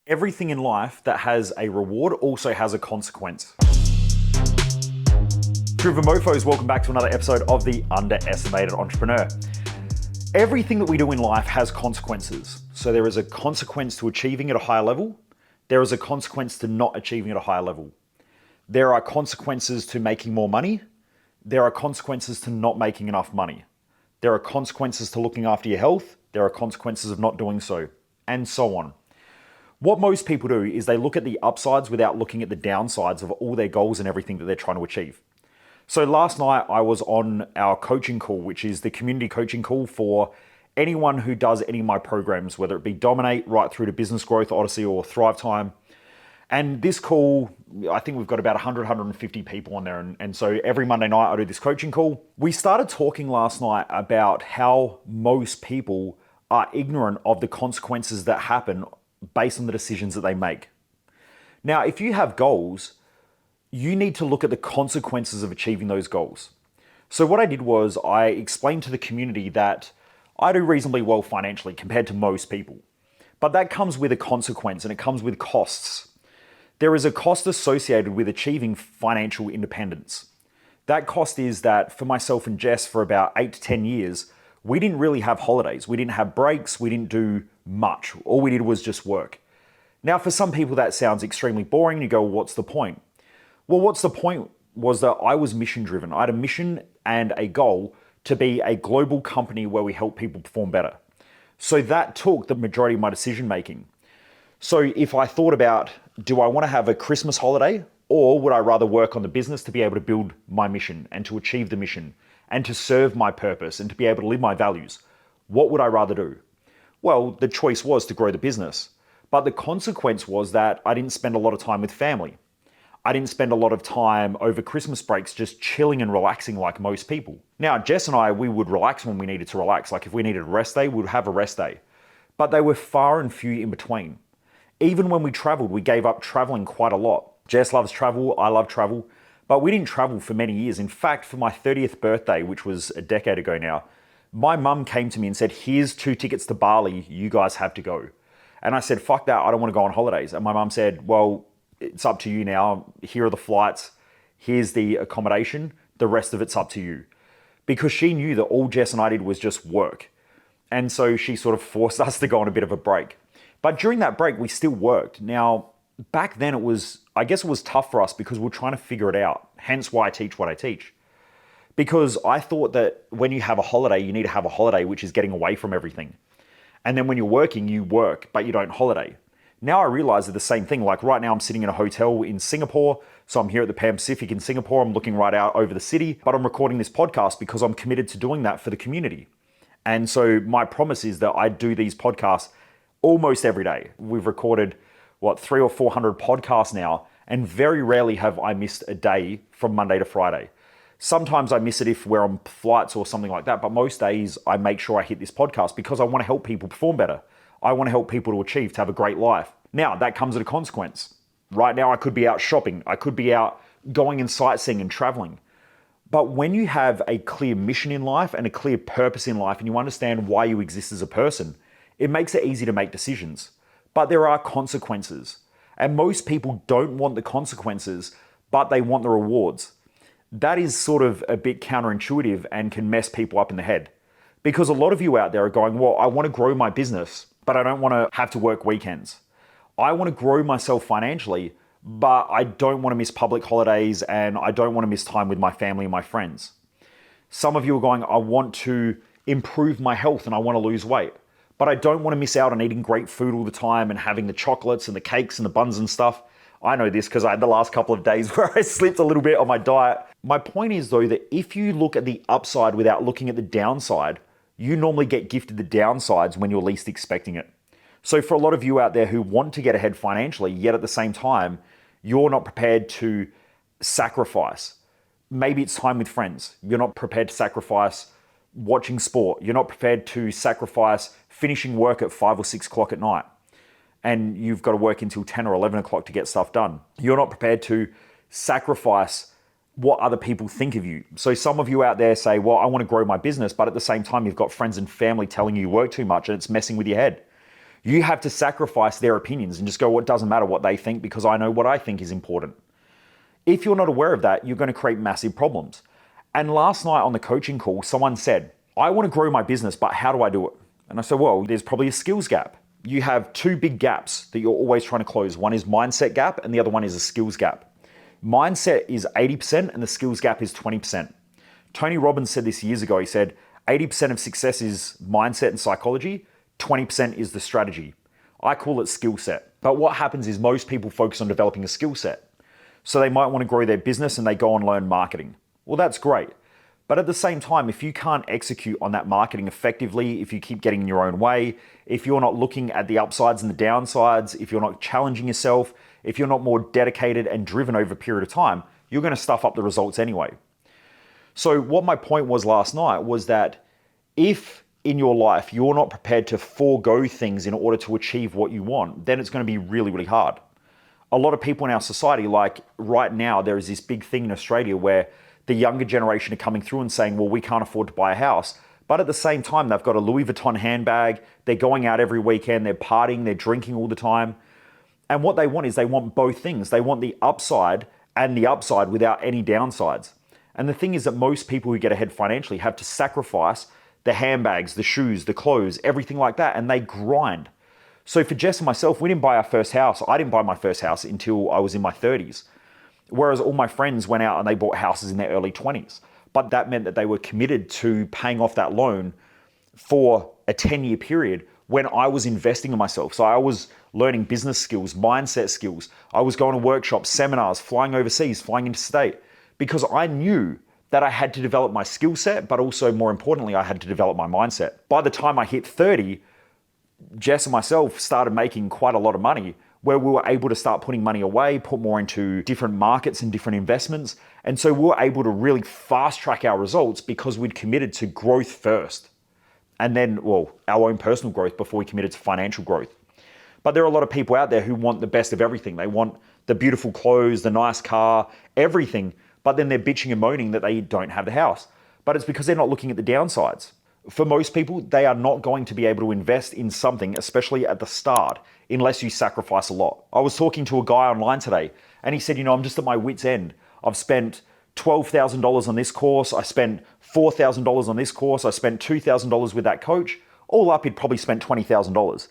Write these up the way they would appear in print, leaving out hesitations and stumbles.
Everything in life that has a reward also has a consequence. True Mofos, welcome back to another episode of The Underestimated Entrepreneur. Everything that we do in life has consequences. So there is a consequence to achieving at a higher level. There is a consequence to not achieving at a higher level. There are consequences to making more money. There are consequences to not making enough money. There are consequences to looking after your health. There are consequences of not doing so, and so on. What most people do is they look at the upsides without looking at the downsides of all their goals and everything that they're trying to achieve. So last night I was on our coaching call, which is the community coaching call for anyone who does any of my programs, whether it be Dominate, right through to Business Growth, Odyssey, or Thrive Time. And this call, I think we've got about 100, 150 people on there. And so every Monday night I do this coaching call. We started talking last night about how most people are ignorant of the consequences that happen based on the decisions that they make. Now, if you have goals, you need to look at the consequences of achieving those goals. So what I did was I explained to the community that I do reasonably well financially compared to most people. But that comes with a consequence and it comes with costs. There is a cost associated with achieving financial independence. That cost is that for myself and Jess, for about 8 to 10 years, we didn't really have holidays. We didn't have breaks. We didn't do much. All we did was just work. Now, for some people, that sounds extremely boring. You go, well, what's the point? Well, what's the point was that I was mission driven. I had a mission and a goal to be a global company where we help people perform better. So that took the majority of my decision making. So if I thought about, do I want to have a Christmas holiday, or would I rather work on the business to be able to build my mission and to achieve the mission and to serve my purpose and to be able to live my values? What would I rather do? Well, the choice was to grow the business. But the consequence was that I didn't spend a lot of time with family. I didn't spend a lot of time over Christmas breaks just chilling and relaxing like most people. Now, Jess and I, we would relax when we needed to relax. Like if we needed a rest day, we would have a rest day. But they were far and few in between. Even when we traveled, we gave up traveling quite a lot. Jess loves travel, I love travel, but we didn't travel for many years. In fact, for my 30th birthday, which was a decade ago now, my mum came to me and said, here's 2 tickets to Bali, you guys have to go. And I said, fuck that, I don't want to go on holidays. And my mum said, well, it's up to you now. Here are the flights, here's the accommodation, the rest of it's up to you. Because she knew that all Jess and I did was just work. And so she sort of forced us to go on a bit of a break. But during that break, we still worked. Now, back then I guess it was tough for us because we're trying to figure it out. Hence why I teach what I teach. Because I thought that when you have a holiday, you need to have a holiday, which is getting away from everything. And then when you're working, you work, but you don't holiday. Now I realize that the same thing. Like right now I'm sitting in a hotel in Singapore. So I'm here at the Pan Pacific in Singapore. I'm looking right out over the city, but I'm recording this podcast because I'm committed to doing that for the community. And so my promise is that I do these podcasts almost every day. We've recorded, 300 or 400 podcasts now, and very rarely have I missed a day from Monday to Friday. Sometimes I miss it if we're on flights or something like that, but most days I make sure I hit this podcast because I want to help people perform better. I want to help people to achieve, to have a great life. Now, that comes at a consequence. Right now, I could be out shopping. I could be out going and sightseeing and traveling. But when you have a clear mission in life and a clear purpose in life and you understand why you exist as a person, it makes it easy to make decisions. But there are consequences. And most people don't want the consequences, but they want the rewards. That is sort of a bit counterintuitive and can mess people up in the head. Because a lot of you out there are going, well, I want to grow my business, but I don't want to have to work weekends. I want to grow myself financially, but I don't want to miss public holidays and I don't want to miss time with my family and my friends. Some of you are going, I want to improve my health and I want to lose weight, but I don't want to miss out on eating great food all the time and having the chocolates and the cakes and the buns and stuff. I know this because I had the last couple of days where I slipped a little bit on my diet. My point is though that if you look at the upside without looking at the downside, you normally get gifted the downsides when you're least expecting it. So for a lot of you out there who want to get ahead financially, yet at the same time, you're not prepared to sacrifice. Maybe it's time with friends. You're not prepared to sacrifice watching sport. You're not prepared to sacrifice finishing work at 5 or 6 o'clock at night. And you've got to work until 10 or 11 o'clock to get stuff done. You're not prepared to sacrifice what other people think of you. So some of you out there say, well, I want to grow my business, but at the same time, you've got friends and family telling you work too much and it's messing with your head. You have to sacrifice their opinions and just go, well, it doesn't matter what they think because I know what I think is important. If you're not aware of that, you're going to create massive problems. And last night on the coaching call, someone said, I want to grow my business, but how do I do it? And I said, well, there's probably a skills gap. You have two big gaps that you're always trying to close. One is mindset gap and the other one is a skills gap. Mindset is 80% and the skills gap is 20%. Tony Robbins said this years ago. He said, 80% of success is mindset and psychology, 20% is the strategy. I call it skill set. But what happens is most people focus on developing a skill set. So they might want to grow their business and they go and learn marketing. Well, that's great. But at the same time, if you can't execute on that marketing effectively, if you keep getting in your own way, if you're not looking at the upsides and the downsides, if you're not challenging yourself, if you're not more dedicated and driven over a period of time, you're going to stuff up the results anyway. So what my point was last night was that if in your life you're not prepared to forego things in order to achieve what you want, then it's going to be really, really hard. A lot of people in our society, like right now, there is this big thing in Australia where the younger generation are coming through and saying, well, we can't afford to buy a house. But at the same time, they've got a Louis Vuitton handbag. They're going out every weekend. They're partying. They're drinking all the time. And what they want is they want both things. They want the upside and the upside without any downsides. And the thing is that most people who get ahead financially have to sacrifice the handbags, the shoes, the clothes, everything like that. And they grind. So for Jess and myself, we didn't buy our first house. I didn't buy my first house until I was in my 30s. Whereas all my friends went out and they bought houses in their early 20s. But that meant that they were committed to paying off that loan for a 10-year period when I was investing in myself. So I was learning business skills, mindset skills. I was going to workshops, seminars, flying overseas, flying interstate, because I knew that I had to develop my skill set, but also more importantly, I had to develop my mindset. By the time I hit 30, Jess and myself started making quite a lot of money where we were able to start putting money away, put more into different markets and different investments. And so we were able to really fast track our results because we'd committed to growth first. And then, well, our own personal growth before we committed to financial growth. But there are a lot of people out there who want the best of everything. They want the beautiful clothes, the nice car, everything. But then they're bitching and moaning that they don't have the house. But it's because they're not looking at the downsides. For most people, they are not going to be able to invest in something, especially at the start, unless you sacrifice a lot. I was talking to a guy online today, and he said, I'm just at my wit's end. I've spent $12,000 on this course. I spent $4,000 on this course. I spent $2,000 with that coach. All up, he'd probably spent $20,000.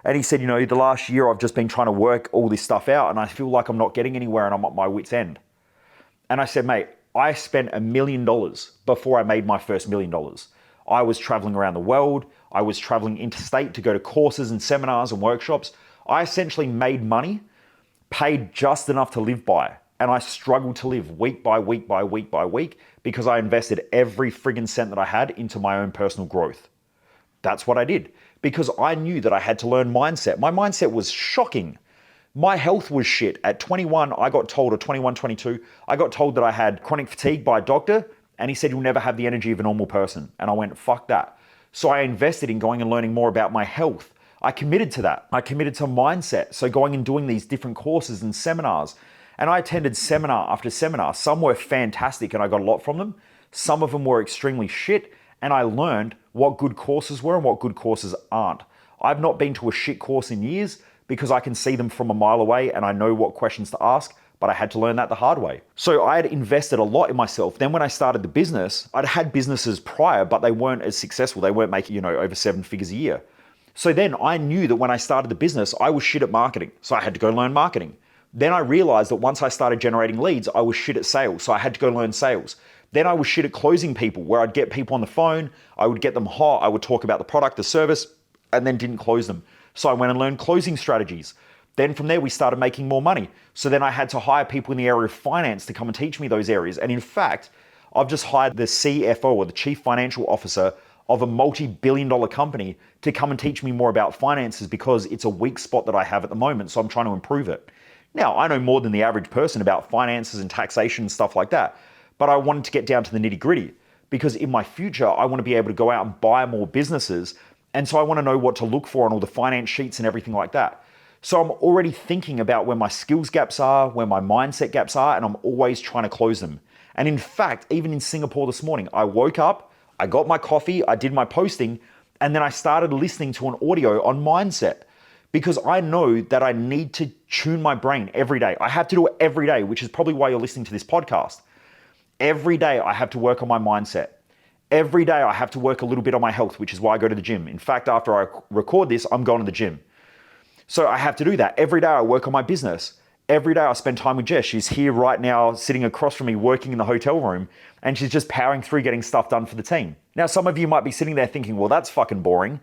And he said, the last year I've just been trying to work all this stuff out, and I feel like I'm not getting anywhere and I'm at my wit's end. And I said, mate, I spent $1 million before I made my first $1 million. I was traveling around the world. I was traveling interstate to go to courses and seminars and workshops. I essentially made money, paid just enough to live by. And I struggled to live week by week by week by week because I invested every friggin' cent that I had into my own personal growth. That's what I did because I knew that I had to learn mindset. My mindset was shocking. My health was shit. At 21, I got told, or 21, 22, I got told that I had chronic fatigue by a doctor. And he said, you'll never have the energy of a normal person. And I went, fuck that. So I invested in going and learning more about my health. I committed to that. I committed to mindset. So going and doing these different courses and seminars. And I attended seminar after seminar. Some were fantastic and I got a lot from them. Some of them were extremely shit. And I learned what good courses were and what good courses aren't. I've not been to a shit course in years because I can see them from a mile away and I know what questions to ask. But I had to learn that the hard way. So I had invested a lot in myself. Then when I started the business, I'd had businesses prior, but they weren't as successful. They weren't making, over 7 figures a year. So then I knew that when I started the business, I was shit at marketing. So I had to go learn marketing. Then I realized that once I started generating leads, I was shit at sales. So I had to go learn sales. Then I was shit at closing people, where I'd get people on the phone, I would get them hot, I would talk about the product, the service, and then didn't close them. So I went and learned closing strategies. Then from there, we started making more money. So then I had to hire people in the area of finance to come and teach me those areas. And in fact, I've just hired the CFO or the Chief Financial Officer of a multi-billion-dollar company to come and teach me more about finances because it's a weak spot that I have at the moment. So I'm trying to improve it. Now, I know more than the average person about finances and taxation and stuff like that, but I wanted to get down to the nitty-gritty because in my future, I want to be able to go out and buy more businesses. And so I want to know what to look for on all the finance sheets and everything like that. So I'm already thinking about where my skills gaps are, where my mindset gaps are, and I'm always trying to close them. And in fact, even in Singapore this morning, I woke up, I got my coffee, I did my posting, and then I started listening to an audio on mindset. because I know that I need to tune my brain every day. I have to do it every day, which is probably why you're listening to this podcast. Every day I have to work on my mindset. Every day I have to work a little bit on my health, which is why I go to the gym. In fact, after I record this, I'm going to the gym. So I have to do that. Every day I work on my business. Every day I spend time with Jess. She's here right now, sitting across from me, working in the hotel room, and she's just powering through getting stuff done for the team. Now, some of you might be sitting there thinking, well, that's fucking boring.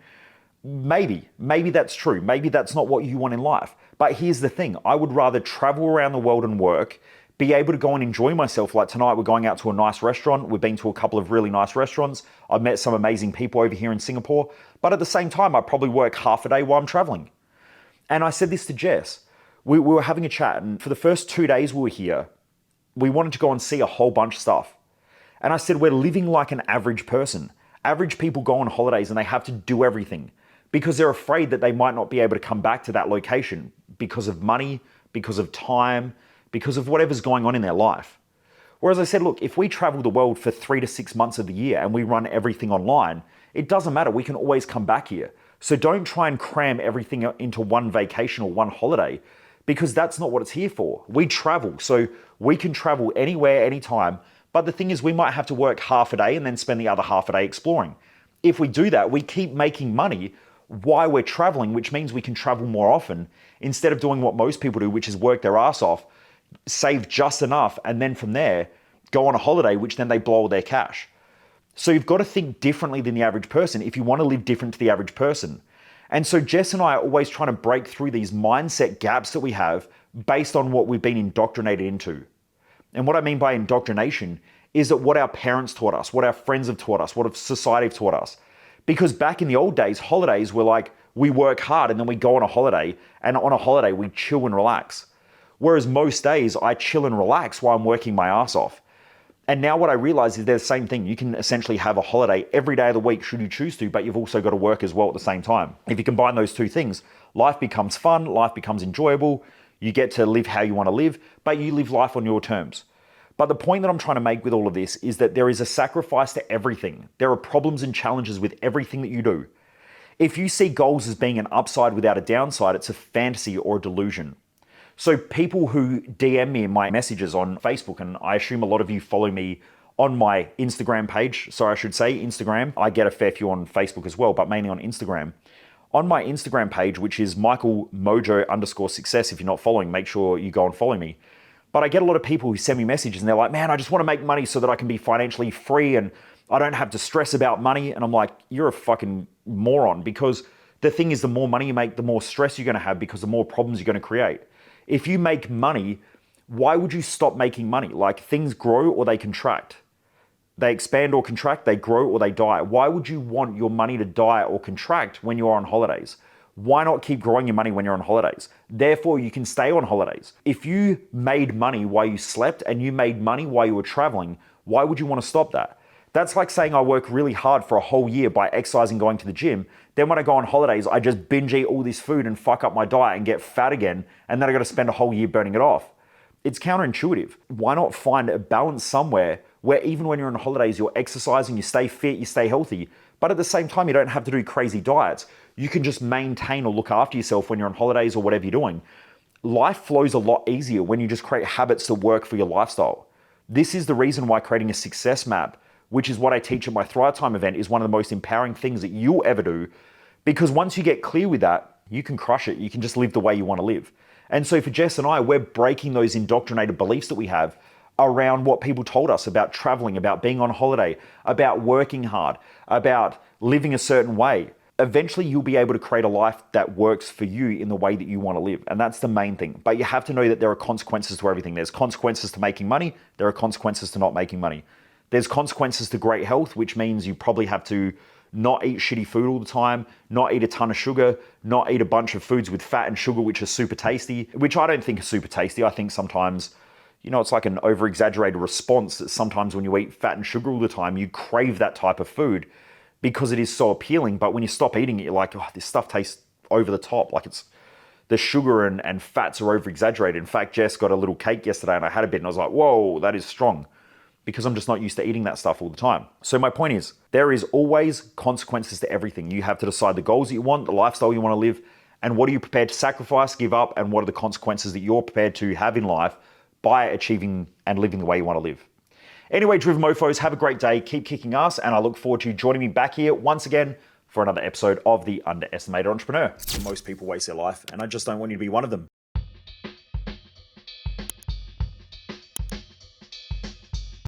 Maybe that's true. Maybe that's not what you want in life. But here's the thing. I would rather travel around the world and work, be able to go and enjoy myself. Like tonight, we're going out to a nice restaurant. We've been to a couple of really nice restaurants. I've met some amazing people over here in Singapore. But at the same time, I probably work half a day while I'm traveling. And I said this to Jess. We were having a chat, and for the first 2 days we were here, we wanted to go and see a whole bunch of stuff. And I said, we're living like an average person. Average people go on holidays and they have to do everything because they're afraid that they might not be able to come back to that location because of money, because of time, because of whatever's going on in their life. Whereas I said, look, if we travel the world for 3 to 6 months of the year and we run everything online, it doesn't matter. We can always come back here. So don't try and cram everything into one vacation or one holiday, because that's not what it's here for. We travel, so we can travel anywhere, anytime. But the thing is, we might have to work half a day and then spend the other half a day exploring. If we do that, we keep making money while we're traveling, which means we can travel more often instead of doing what most people do, which is work their ass off, save just enough, and then from there, go on a holiday, which then they blow all their cash. So you've got to think differently than the average person if you want to live different to the average person. And so Jess and I are always trying to break through these mindset gaps that we have based on what we've been indoctrinated into. And what I mean by indoctrination is that what our parents taught us, what our friends have taught us, what society have taught us. Because back in the old days, holidays were like, we work hard and then we go on a holiday, and on a holiday we chill and relax. Whereas most days I chill and relax while I'm working my ass off. And now what I realize is they're the same thing. You can essentially have a holiday every day of the week should you choose to, but you've also got to work as well at the same time. If you combine those two things, life becomes fun, life becomes enjoyable, you get to live how you want to live, but you live life on your terms. But the point that I'm trying to make with all of this is that there is a sacrifice to everything. There are problems and challenges with everything that you do. If you see goals as being an upside without a downside, it's a fantasy or a delusion. So people who DM me in my messages on Facebook, and I assume a lot of you follow me on my Instagram page, so I should say Instagram. I get a fair few on Facebook as well, but mainly on Instagram. On my Instagram page, which is Michael Mojo _success, if you're not following, make sure you go and follow me. But I get a lot of people who send me messages and they're like, man, I just want to make money so that I can be financially free and I don't have to stress about money. And I'm like, you're a fucking moron, because the thing is, the more money you make, the more stress you're going to have, because the more problems you're going to create. If you make money, why would you stop making money? Like, things grow or they contract. They expand or contract, they grow or they die. Why would you want your money to die or contract when you're on holidays? Why not keep growing your money when you're on holidays? Therefore, you can stay on holidays. If you made money while you slept and you made money while you were traveling, why would you want to stop that? That's like saying I work really hard for a whole year by exercising, going to the gym. Then when I go on holidays, I just binge eat all this food and fuck up my diet and get fat again. And then I got to spend a whole year burning it off. It's counterintuitive. Why not find a balance somewhere where even when you're on holidays, you're exercising, you stay fit, you stay healthy, but at the same time, you don't have to do crazy diets. You can just maintain or look after yourself when you're on holidays or whatever you're doing. Life flows a lot easier when you just create habits that work for your lifestyle. This is the reason why creating a success map, which is what I teach at my Thrive Time event, is one of the most empowering things that you'll ever do. Because once you get clear with that, you can crush it. You can just live the way you want to live. And so for Jess and I, we're breaking those indoctrinated beliefs that we have around what people told us about traveling, about being on holiday, about working hard, about living a certain way. Eventually, you'll be able to create a life that works for you in the way that you want to live. And that's the main thing. But you have to know that there are consequences to everything. There's consequences to making money. There are consequences to not making money. There's consequences to great health, which means you probably have to not eat shitty food all the time, not eat a ton of sugar, not eat a bunch of foods with fat and sugar, which are super tasty, which I don't think are super tasty. I think sometimes, it's like an over-exaggerated response that sometimes when you eat fat and sugar all the time, you crave that type of food because it is so appealing. But when you stop eating it, you're like, oh, this stuff tastes over the top. Like, it's the sugar and fats are over-exaggerated. In fact, Jess got a little cake yesterday and I had a bit and I was like, whoa, that is strong, because I'm just not used to eating that stuff all the time. So my point is, there is always consequences to everything. You have to decide the goals that you want, the lifestyle you want to live, And what are you prepared to sacrifice, give up, and what are the consequences that you're prepared to have in life by achieving and living the way you want to live? Anyway, Driven Mofos, have a great day, keep kicking ass, and I look forward to you joining me back here once again for another episode of The Underestimated Entrepreneur. Most people waste their life, and I just don't want you to be one of them.